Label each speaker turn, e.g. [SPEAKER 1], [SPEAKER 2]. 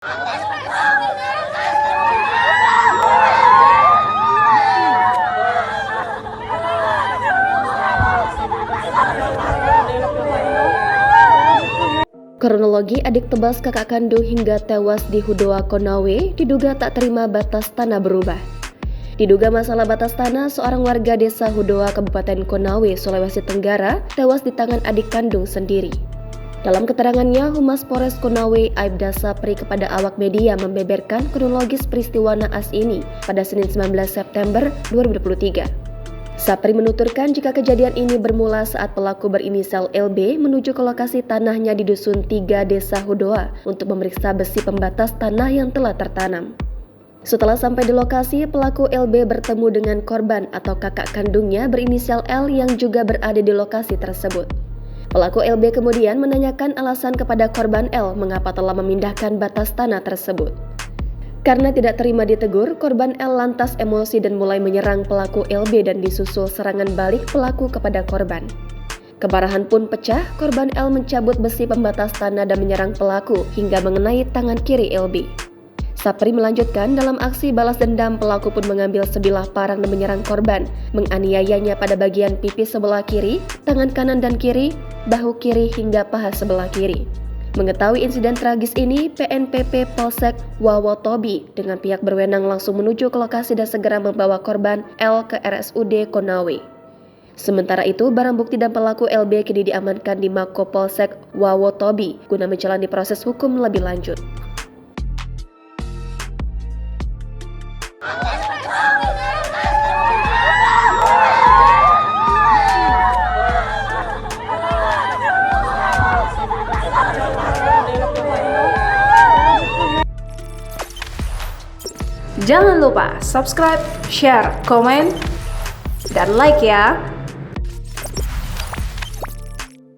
[SPEAKER 1] Kronologi adik tebas kakak kandung hingga tewas di Hudoa, Konawe diduga tak terima batas tanah berubah. Diduga masalah batas tanah, seorang warga desa Hudoa, Kabupaten Konawe, Sulawesi Tenggara, tewas di tangan adik kandung sendiri. Dalam keterangannya, Humas Polres Konawe, Aibda Sapri kepada awak media membeberkan kronologis peristiwa naas ini pada Senin 19 September 2023. Sapri menuturkan jika kejadian ini bermula saat pelaku berinisial LB menuju ke lokasi tanahnya di Dusun 3 Desa Hudoa untuk memeriksa besi pembatas tanah yang telah tertanam. Setelah sampai di lokasi, pelaku LB bertemu dengan korban atau kakak kandungnya berinisial L yang juga berada di lokasi tersebut. Pelaku LB kemudian menanyakan alasan kepada korban L mengapa telah memindahkan batas tanah tersebut. Karena tidak terima ditegur, korban L lantas emosi dan mulai menyerang pelaku LB dan disusul serangan balik pelaku kepada korban. Kemarahan pun pecah, korban L mencabut besi pembatas tanah dan menyerang pelaku hingga mengenai tangan kiri LB. Sapri melanjutkan, dalam aksi balas dendam pelaku pun mengambil sebilah parang dan menyerang korban, menganiayanya pada bagian pipi sebelah kiri, tangan kanan dan kiri, bahu kiri hingga paha sebelah kiri. Mengetahui insiden tragis ini, PNPP Polsek Wawotobi dengan pihak berwenang langsung menuju ke lokasi dan segera membawa korban L ke RSUD Konawe. Sementara itu, barang bukti dan pelaku LB kini diamankan di Mako Polsek Wawotobi guna menjalani proses hukum lebih lanjut.
[SPEAKER 2] Jangan lupa subscribe, share, komen, dan like ya!